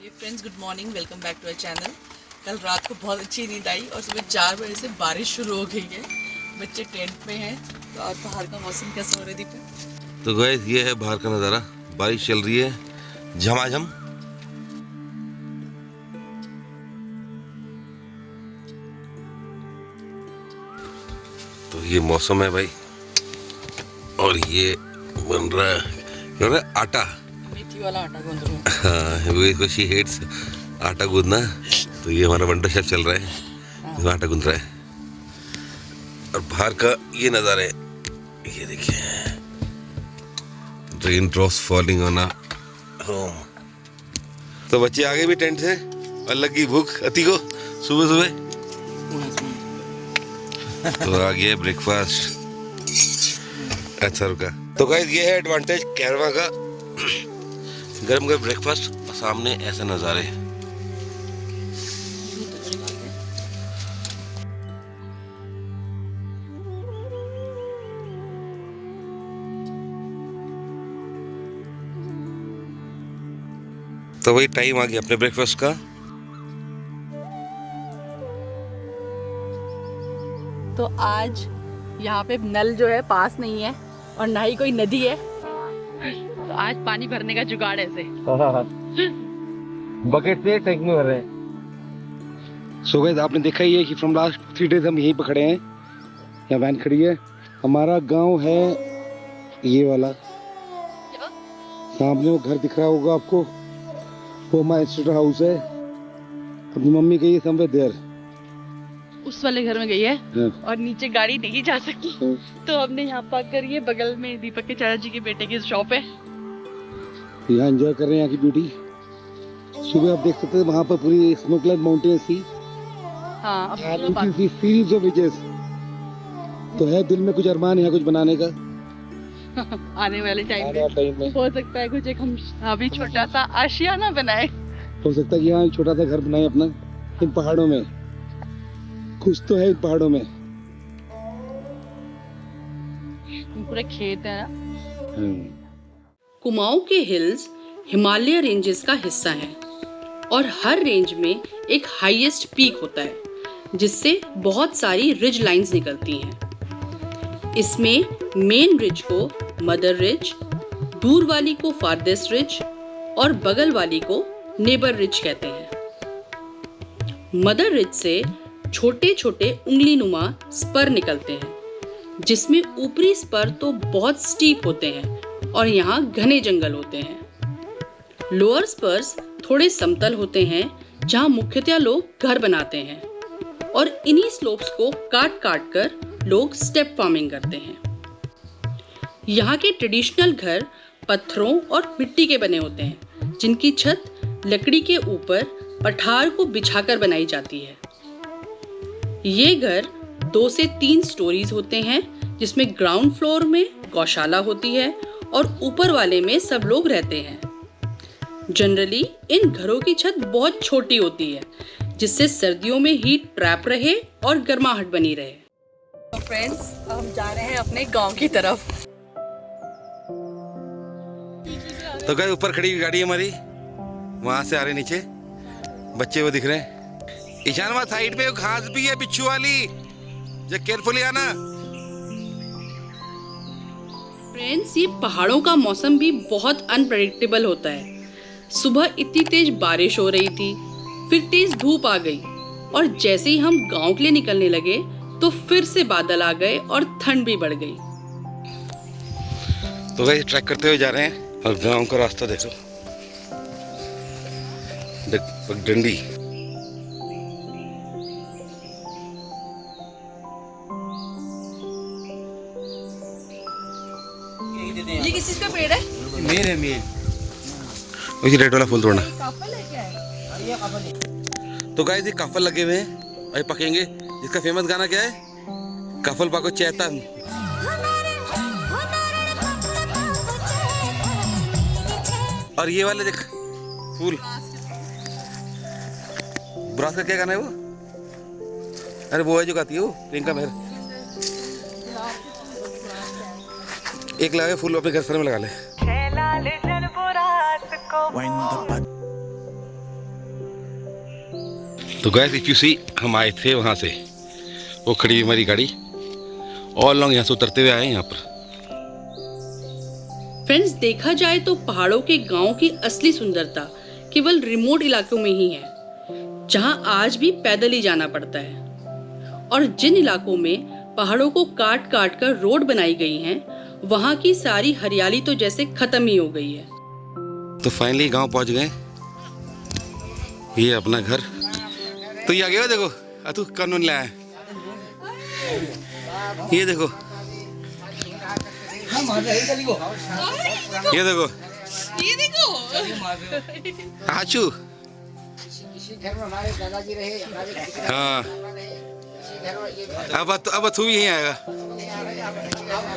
Hey friends, good morning, welcome back to our channel. कल रात को बहुत अच्छी नींद आई और सुबह 4 बजे से बारिश शुरू हो गई है। बच्चे टेंट में हैं। तो आज बाहर का मौसम कैसा हो रहा है दीपक? तो गाइस ये है बाहर का नज़ारा। बारिश चल रही है झमाझम। तो ये मौसम है भाई। और ये बन रहा है आटा, मेथी वाला आटा गूंद रही हूँ। हाँ वो शी हेट्स आटा गूंदना। तो ये हमारा वंडर शेफ चल रहा है, इसमें आटा गूंद रहा है। और बाहर का ये नज़ारा है, ये देखिए, raindrops falling on our home. तो बच्चे आ गए भी टेंट से और लगी भूख अति को सुबह सुबह। तो आ गया ब्रेकफास्ट अच्छा रुका। तो गाइस ये है एडवांटेज कैरवा का, गरम गरम ब्रेकफास्ट और सामने ऐसे नज़ारे। तो वही टाइम आ गया अपने ब्रेकफास्ट का। तो आज यहाँ पे नल जो है पास नहीं है और ना ही कोई नदी है। तो आज पानी भरने का जुगाड़ ऐसे बकेट से टैंक में भर रहे हैं। सो गाइस आपने देखा ही है कि फ्रॉम लास्ट 3 डेज हम यहीं पर खड़े हैं। यहाँ वैन खड़ी है। हमारा गांव है ये वाला, सामने वो घर दिख रहा होगा आपको, वो हमारा इंस्टीट्यूट हाउस है। अपनी मम्मी गई है समवेयर देयर, उस वाले घर में गई है और नीचे गाड़ी नहीं जा सकती। तो हमने यहाँ पार्क करी है। बगल में दीपक के चाचा जी के बेटे की शॉप है। यहाँ एंजॉय कर रहे हैं यहाँ की ब्यूटी। सुबह आप देख सकते हैं वहाँ पर पूरी स्नो क्लैड माउंटेन्स थी। हाँ, सीरीज ऑफ बीचेस। तो है दिल में कुछ अरमान यहाँ कुछ बनाने का। आने वाले टाइम में हो सकता है कुछ एक हम अभी छोटा सा आशियाना बनाए। हो सकता है कि यहाँ छोटा सा घर बनाए अपना इन पहाड़ों में। कुछ तो है इन पहाड़ों में, पूरे खेत है ना। कुमाऊं के हिल्स हिमालय रेंजेस का हिस्सा हैं और हर रेंज में एक हाईएस्ट पीक होता है जिससे बहुत सारी रिज लाइंस निकलती हैं। इसमें मेन रिज को मदर रिज, दूर वाली को फारदेस्ट रिज और बगल वाली को नेबर रिज कहते हैं। मदर रिज से छोटे छोटे उंगली नुमा स्पर निकलते हैं जिसमें ऊपरी स्पर तो बहुत स्टीप होते हैं और यहाँ घने जंगल होते हैं। लोअर स्पर्स थोड़े समतल होते हैं जहाँ मुख्यतः लोग घर बनाते हैं और इन्हीं स्लोप्स को काट काट कर लोग स्टेप फार्मिंग करते हैं। यहाँ के ट्रेडिशनल घर पत्थरों और मिट्टी के बने होते हैं जिनकी छत लकड़ी के ऊपर पठार को बिछाकर बनाई जाती है। ये घर 2 से 3 स्टोरीज होते हैं जिसमें ग्राउंड फ्लोर में गौशाला होती है और ऊपर वाले में सब लोग रहते हैं। जनरली इन घरों की छत बहुत छोटी होती है जिससे सर्दियों में हीट ट्रैप रहे और गर्माहट बनी रहे। तो फ्रेंड्स, हम जा रहे हैं अपने गांव की तरफ। तो गाइस ऊपर खड़ी गाड़ी हमारी, वहां से आ रहे नीचे बच्चे वो दिख रहे हैं। ईशान वहाँ साइड में घास भी है बिच्छू वाली, जो केयरफुली आना। फ्रेंड्स, ये पहाड़ों का मौसम भी बहुत अनप्रेडिक्टेबल होता है। सुबह इतनी तेज बारिश हो रही थी, फिर तेज धूप आ गई और जैसे ही हम गांव के लिए निकलने लगे तो फिर से बादल आ गए और ठंड भी बढ़ गई। तो गाइस ट्रैक करते हुए जा रहे हैं और गांव का रास्ता देखो, पगडंडी। ये किस चीज का पेड़ है? मेर है मेर। उसी रेड वाला फूल तोड़ना। काफल है क्या है? तो गाइस ये काफल लगे हुए हैं और पकेंगे। इसका फेमस गाना क्या है? काफल पाको चैतन। और ये वाले देख फूल, ब्रास का क्या गाना है वो? अरे वो है जो गाती है वो प्रियंका मेहर। एक लगा फूल अपने घर सर में लगा ले। तो गाइस इफ यू सी, हम आए थे वहाँ से, वो खड़ी हुई हमारी गाड़ी, और लोग यहाँ से उतरते हुए आए यहाँ पर। फ्रेंड्स, देखा जाए तो पहाड़ों के गांव की असली सुंदरता केवल रिमोट इलाकों में ही है, जहां आज भी पैदल ही जाना पड़ता है। और जिन इलाकों में पहाड़ों को काट काट कर रोड बनाई गई हैं, वहां की सारी हरियाली तो जैसे खत्म ही हो गई है। तो फाइनली गांव पहुंच गए, ये अपना घर। तो ये आ गया, देखो तू कानून लाया है, ये देखो, ये देखो, ये देखो, आचू। हाँ, अब तू भी यहीं आएगा।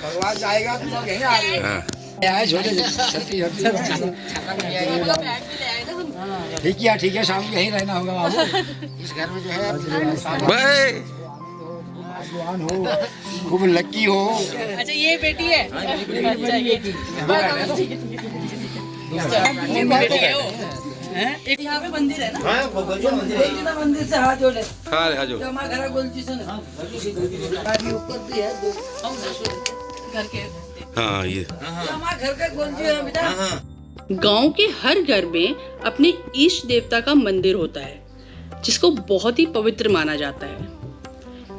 भगवान जाएगा तुम लोग यहीं आ रहे हो। हाँ। ठीक है, शाम को यहीं रहना होगा बाबू। इस घर में जो है बाय। भगवान हो, खूब लकी हो। अच्छा ये बेटी है, अच्छा ये बेटी है वो। एक यहाँ पे मंदिर है ना, मंदिर से हाथ जोड़े। हाँ आ जाओ। हमारा घर गोलची से ना ऊपर भी है घर के। हाँ ये हमारा घर का गोलची है बेटा। गांव के हर घर में अपने इष्ट देवता का मंदिर होता है, जिसको बहुत ही पवित्र माना जाता है।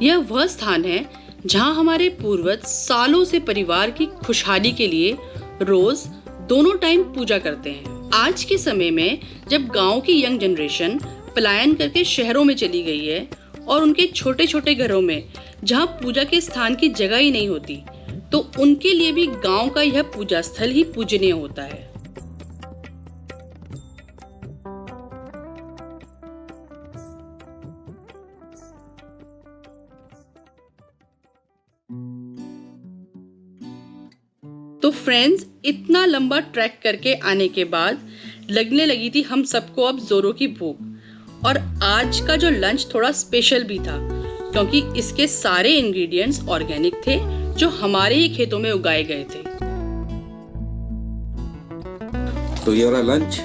यह वह स्थान है जहां हमारे पूर्वज सालों से परिवार की खुशहाली के लिए रोज दोनों टाइम पूजा करते हैं। आज के समय में जब गांव की यंग जनरेशन पलायन करके शहरों में चली गई है और उनके छोटे छोटे घरों में जहां पूजा के स्थान की जगह ही नहीं होती, तो उनके लिए भी गांव का यह पूजा स्थल ही पूजनीय होता है। तो फ्रेंड्स, इतना लंबा ट्रैक करके आने के बाद लगने लगी थी हम सबको अब जोरों की भूख। और आज का जो लंच थोड़ा स्पेशल भी था, क्योंकि इसके सारे इंग्रेडिएंट्स ऑर्गेनिक थे जो हमारे ही खेतों में उगाए गए थे। तो ये रहा लंच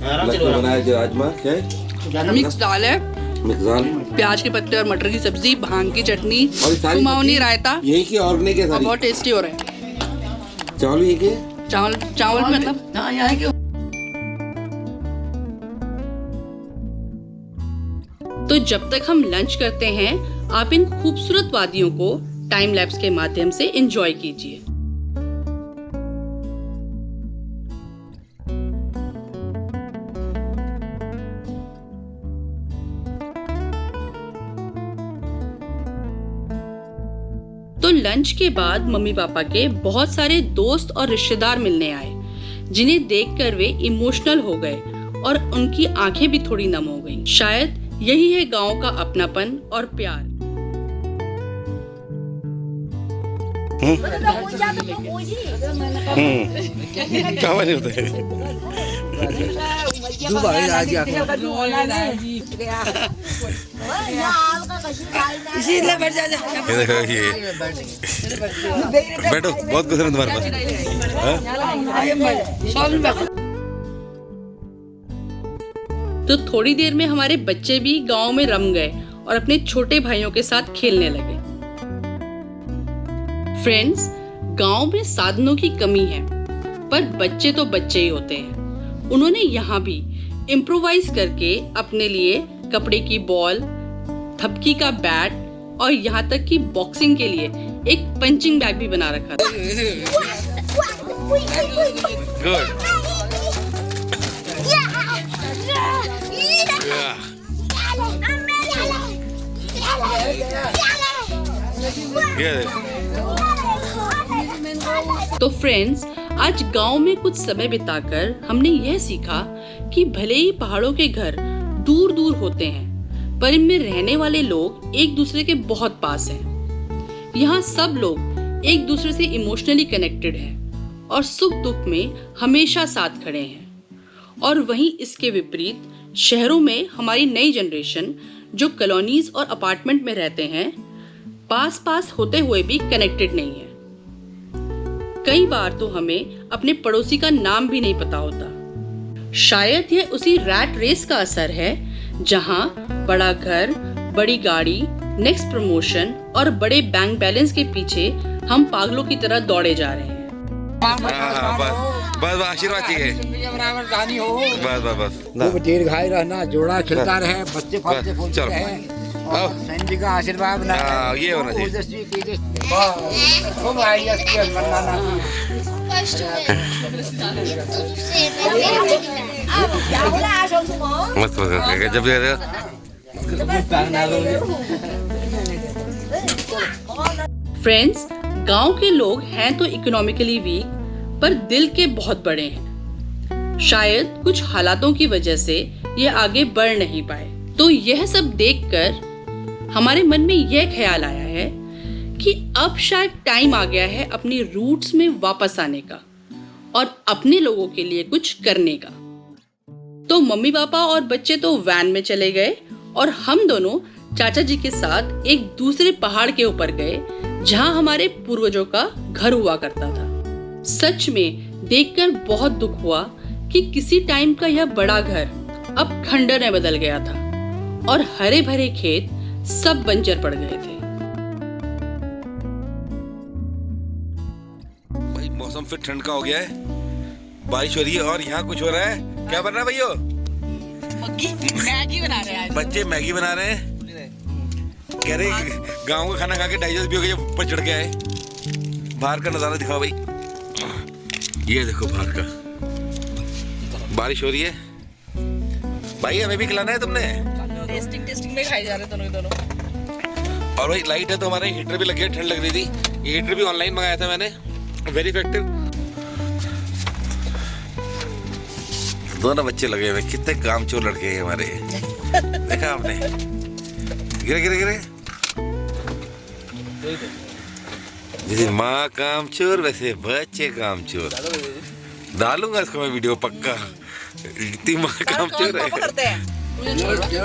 बनाया, जो राजमा क्या है, मिक्स दाल है, मिक्स दाल, प्याज के पत्ते और मटर की सब्जी, भांग की चटनी, और सारी कुमाऊनी रायता, यही की ऑर्गेनिक है और सारी। बहुत टेस्टी हो रहा है। चावल यही के, चावल मतलब हाँ यहाँ क्यों? तो जब तक हम लंच करते हैं, आप इन खूबसूरत वादियों को टाइम लैप्स के माध्यम से एंजॉय कीजिए। तो लंच के बाद मम्मी पापा के बहुत सारे दोस्त और रिश्तेदार मिलने आए, जिन्हें देखकर वे इमोशनल हो गए और उनकी आंखें भी थोड़ी नम हो गईं। शायद यही है गांव का अपनापन और प्यार। क्या बने होते हैं? इसीलिए बैठ जा। ये देखो, ये बैठो, बहुत गुजर तुम्हारे पास। तो थोड़ी देर में हमारे बच्चे भी गांव में रम गए और अपने छोटे भाइयों के साथ खेलने लगे। फ्रेंड्स, गांव में साधनों की कमी है, पर बच्चे तो बच्चे ही होते हैं। उन्होंने यहाँ भी इम्प्रोवाइज करके अपने लिए कपड़े की बॉल, थपकी का बैट और यहाँ तक कि बॉक्सिंग के लिए एक पंचिंग बैग भी बना रखा था। गुड। तो फ्रेंड्स, आज गांव में कुछ समय बिताकर हमने यह सीखा कि भले ही पहाड़ों के घर दूर दूर होते हैं, पर इनमें रहने वाले लोग एक दूसरे के बहुत पास हैं। यहाँ सब लोग एक दूसरे से इमोशनली कनेक्टेड हैं और सुख दुख में हमेशा साथ खड़े हैं। और वहीं इसके विपरीत शहरों में हमारी नई जनरेशन जो कॉलोनीज और अपार्टमेंट में रहते हैं, पास पास होते हुए भी कनेक्टेड नहीं है। कई बार तो हमें अपने पड़ोसी का नाम भी नहीं पता होता। शायद यह उसी रैट रेस का असर है जहां बड़ा घर, बड़ी गाड़ी, नेक्स्ट प्रमोशन और बड़े बैंक बैलेंस के पीछे हम पागलों की तरह दौड़े जा रहे हैं। बस आशीर्वाद चाहिए, बराबर कहानी हो, बस खूब दीर्घायु रहना, जोड़ा खिलता रहे, बच्चे फलते फूलते चलो। रहे और शनि जी का आशीर्वाद बना रहे। ये होना चाहिए। तेजस्वी तेजस्वी खूब आईएएस बनना। मस्त जब फ्रेंड्स, गांव के लोग हैं तो इकोनॉमिकली वीक, पर दिल के बहुत बड़े हैं। शायद कुछ हालातों की वजह से ये आगे बढ़ नहीं पाए। तो यह सब देखकर हमारे मन में यह ख्याल आया है कि अब शायद टाइम आ गया है अपनी रूट्स में वापस आने का और अपने लोगों के लिए कुछ करने का। तो मम्मी पापा और बच्चे तो वैन में चले गए और हम दोनों चाचा जी के साथ एक दूसरे पहाड़ के ऊपर गए जहां हमारे पूर्वजों का घर हुआ करता था। सच में देखकर बहुत दुख हुआ कि किसी टाइम का यह बड़ा घर अब खंडर में बदल गया था और हरे भरे खेत सब बंजर पड़ गए थे। भाई मौसम फिर ठंड का हो गया है, बारिश हो रही है और यहाँ कुछ हो रहा है। क्या बन रहा है भैया? मैगी बना रहे हैं। बच्चे मैगी बना रहे हैं। कह रहे गांव का खाना खा के डाइजेस्ट भी हो गया, ऊपर चढ़ गया है। बाहर का नजारा दिखाओ भाई, ये देखो बाहर का, बारिश हो रही है। भाई हमें भी खिलाना है तुमने। टेस्टिंग में खाई जा रहे दोनों। और भाई लाइट है तो हमारे हीटर भी लग गया, ठंड लग रही थी। ये हीटर भी ऑनलाइन मंगाया था मैंने, वेरी इफेक्टिव। दोनों बच्चे लगे हुए, कितने कामचोर लड़के हैं हमारे। देखा आपने? गिरे जैसे माँ कामचोर वैसे बच्चे कामचोर। डालूंगा इसको मैं वीडियो पक्का। इतनी माँ कामचोर है।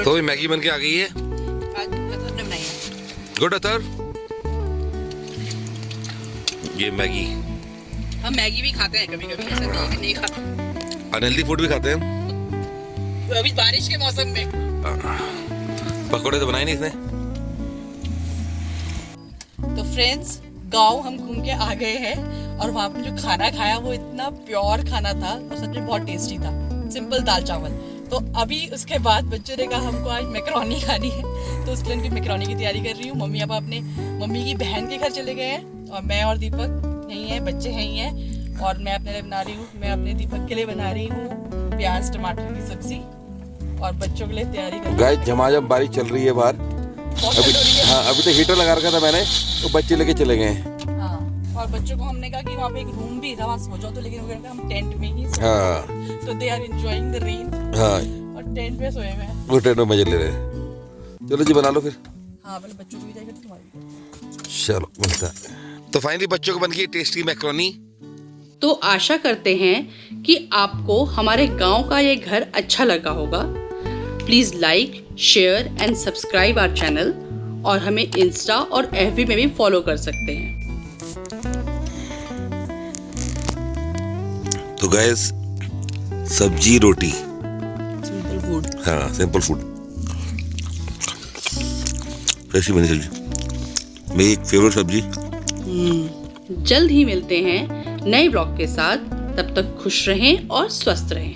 तो मैगी बन के आ गई है। गुड अतर, ये मैगी। हम मैगी भी खाते हैं कभी-कभी, ऐसा नहीं है कि नहीं खाते। अनहेल्दी फूड भी खाते हैं अभी बारिश के मौसम में। पकौड़े तो बनाए नहीं इसने। तो फ्रेंड्स, गांव हम घूम के आ गए हैं और वहाँ पे जो खाना खाया वो इतना प्योर खाना था और सच में बहुत टेस्टी था। सिंपल दाल चावल। तो अभी उसके बाद बच्चों ने कहा हमको आज मैकरोनी खानी है, तो उसके लिए उनकी मैकरोनी की तैयारी कर रही हूँ। मम्मी पापा अपने मम्मी की बहन के घर चले गए हैं और मैं और दीपक यहीं हैं, बच्चे यहीं हैं और मैं अपने लिए बना रही हूँ। मैं अपने दीपक के लिए बना रही हूँ प्याज टमाटर की सब्जी और बच्चों के लिए तैयारी कर। गाइस झमाझम बारिश चल रही है बाहर। अभी हाँ, अभी तो हीटर लगा रखा था मैंने, तो बच्चे लेके चले गए हैं। हाँ, और बच्चों को हमने कहा कि वहाँ पे एक रूम भी था, वहाँ सो जाओ, तो लेकिन वो कहते हैं हम टेंट में ही सो। हाँ, तो they are enjoying the rain. हाँ, और टेंट में सोए हुए हैं। वो टेंट में मजे ले रहे हैं। चलो जी बना लो फिर। हाँ, पहले बच्चों को भी जाएगा तो तुम्हारी। चलो बनता है। तो फाइनली बच्चों को बन गई टेस्टी मैकरोनी। तो आशा करते हैं कि आपको हमारे गांव का ये घर अच्छा लगा होगा। Please like, share and subscribe our channel और हमें इंस्टा और एफबी में भी फॉलो कर सकते हैं। तो गाइस सब्जी रोटी, सिंपल फूड। हाँ सिंपल फूड, कैसी बनी सब्जी? मेरी फेवरेट सब्जी। जल्द ही मिलते हैं नए ब्लॉग के साथ। तब तक खुश रहें और स्वस्थ रहें।